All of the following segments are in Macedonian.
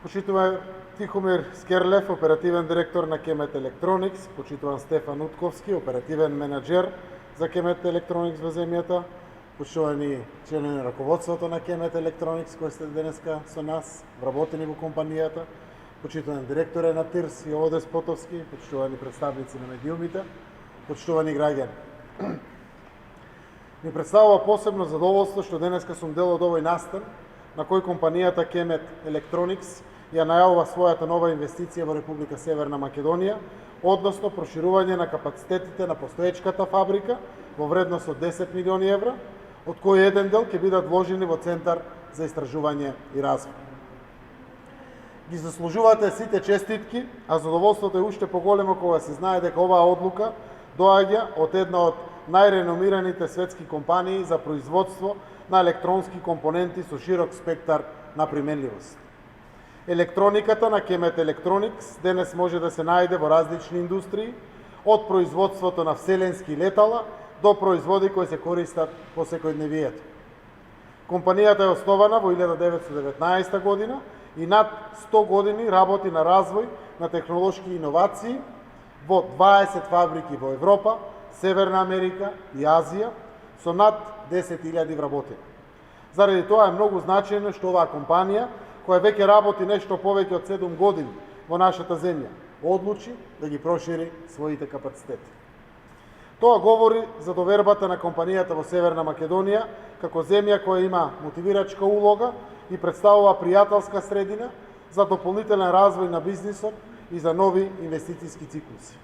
Почитуван Тихомир Скерлев, оперативен директор на Kemet Electronics, почитуван Стефан Утковски, оперативен менеджер за Kemet Electronics во земјата, почитувани членови на раководството на Kemet Electronics кои сте денеска со нас, вработени во компанијата, почитуван директор на ТИРС Јово Деспотовски, почитувани представници на медиумите, почитувани граѓани. Ми представува посебно задоволство што денеска сум дел од овој настан на кој компанијата Kemet Electronics ја најавува својата нова инвестиција во Република Северна Македонија, односно проширување на капацитетите на постоечката фабрика во вредност од 10 милиони евра, од кој еден дел ќе бидат вложени во Центар за истражување и развој. Ги заслужувате сите честитки, а задоволството е уште поголемо кога се знае дека оваа одлука доаѓа од една од најреномираните светски компании за производство на електронски компоненти со широк спектар на применливост. Електрониката на Kemet Electronics денес може да се најде во различни индустрии, од производството на вселенски летала до производи кои се користат во секојдневието. Компанијата е основана во 1919 година и над 100 години работи на развој на технолошки иновации во 20 фабрики во Европа, Северна Америка и Азија, со над 10.000 вработени. Заради тоа е многу значајно што оваа компанија, која веќе работи нешто повеќе од 7 години во нашата земја, одлучи да ги прошири своите капацитети. Тоа говори за довербата на компанијата во Северна Македонија како земја која има мотивирачка улога и представува пријателска средина за дополнителен развој на бизнисот и за нови инвестициски циклуси.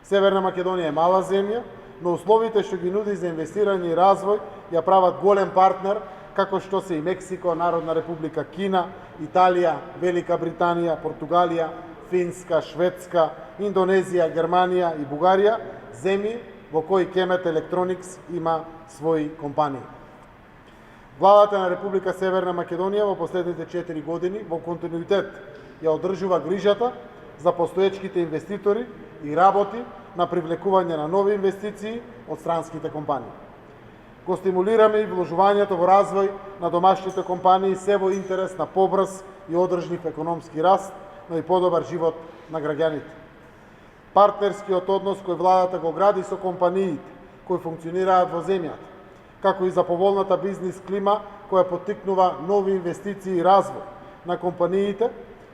Северна Македонија е мала земја, но условите што ги нуди за инвестирање и развој ја прават голем партнер, како што се и Мексико, Народна република Кина, Италија, Велика Британија, Португалија, Финска, Шведска, Индонезија, Германија и Бугарија, земји во кои Kemet Electronics има своји компании. Владата на Република Северна Македонија во последните 4 години во континуитет ја одржува грижата за постоечките инвеститори и работи на привлекување на нови инвестиции од странските компании. Го стимулираме и вложувањето во развој на домашните компании се во интерес на побрз и одржлив економски раст, но и подобар живот на граѓаните. Партнерскиот однос кој владата го гради со компаниите кои функционираат во земјата, како и за поволната бизнис клима која поттикнува нови инвестиции и развој на компаниите,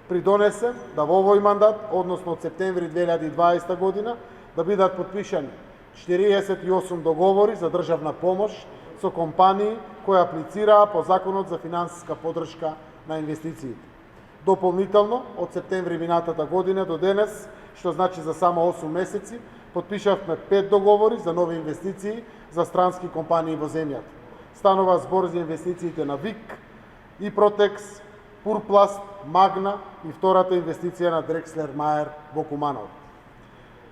придонесе да во овој мандат, односно од септември 2020 година, да бидат подпишани 48 договори за државна помош со компании кои аплицираа по Законот за финансиска поддршка на инвестициите. Дополнително, од септември минатата година до денес, што значи за само 8 месеци, подпишавме 5 договори за нови инвестиции за странски компании во земјата. Станува збор за инвестициите на ВИК, Ипротекс, Пурпласт, Магна и втората инвестиција на Дрекслер Мајер во Куманово.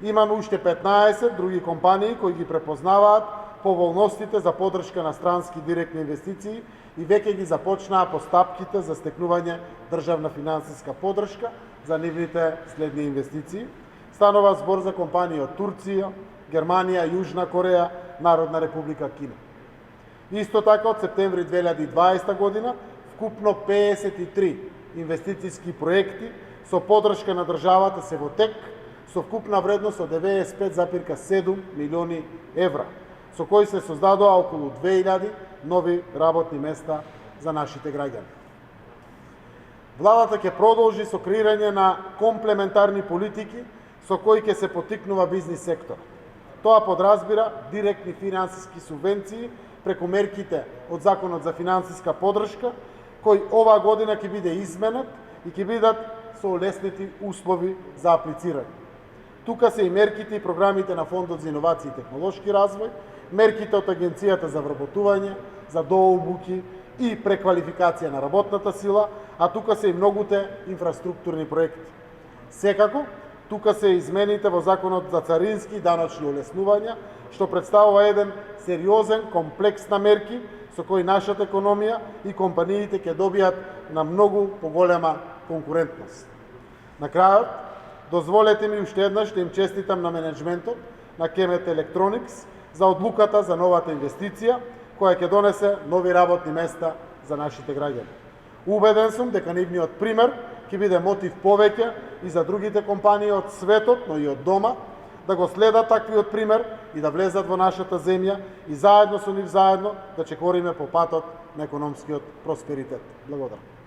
Имаме уште 15 други компании кои ги препознаваат поволностите за поддршка на странски директни инвестиции и веќе ги започнаа постапките за стекнување државна финансиска поддршка за нивните следни инвестиции. Станува збор за компании од Турција, Германија, Јужна Кореја, Народна република Кина. Исто така од септември 2020 година вкупно 53 инвестициски проекти со поддршка на државата се во тек, со вкупна вредност од 95,7 милиони евра, со кои се создадоа околу 2000 нови работни места за нашите граѓани. Владата ќе продолжи со креирање на комплементарни политики со кои ќе се поттикнува бизнис сектор. Тоа подразбира директни финансиски субвенции преку мерките од Законот за финансиска поддршка, кој оваа година ќе биде изменет и ќе бидат со олеснети услови за аплицирање. Тука се и мерките и програмите на Фондот за иновации и технолошки развој, мерките од Агенцијата за вработување, за дообуки и преквалификација на работната сила, а тука се и многуте инфраструктурни проекти. Секако, тука се измените во Законот за царински и даночни олеснувања, што представува еден сериозен комплекс на мерки со кои нашата економија и компаниите ќе добијат на многу поголема конкурентност. На крајот, дозволете ми уште еднаш да им честитам на менеджментот на Kemet Electronics за одлуката за новата инвестиција, која ќе донесе нови работни места за нашите граѓани. Убеден сум дека нивниот пример ќе биде мотив повеќе и за другите компании од светот, но и од дома, да го следат таквиот пример и да влезат во нашата земја и заедно со нив да чекориме по патот на економскиот просперитет. Благодарам.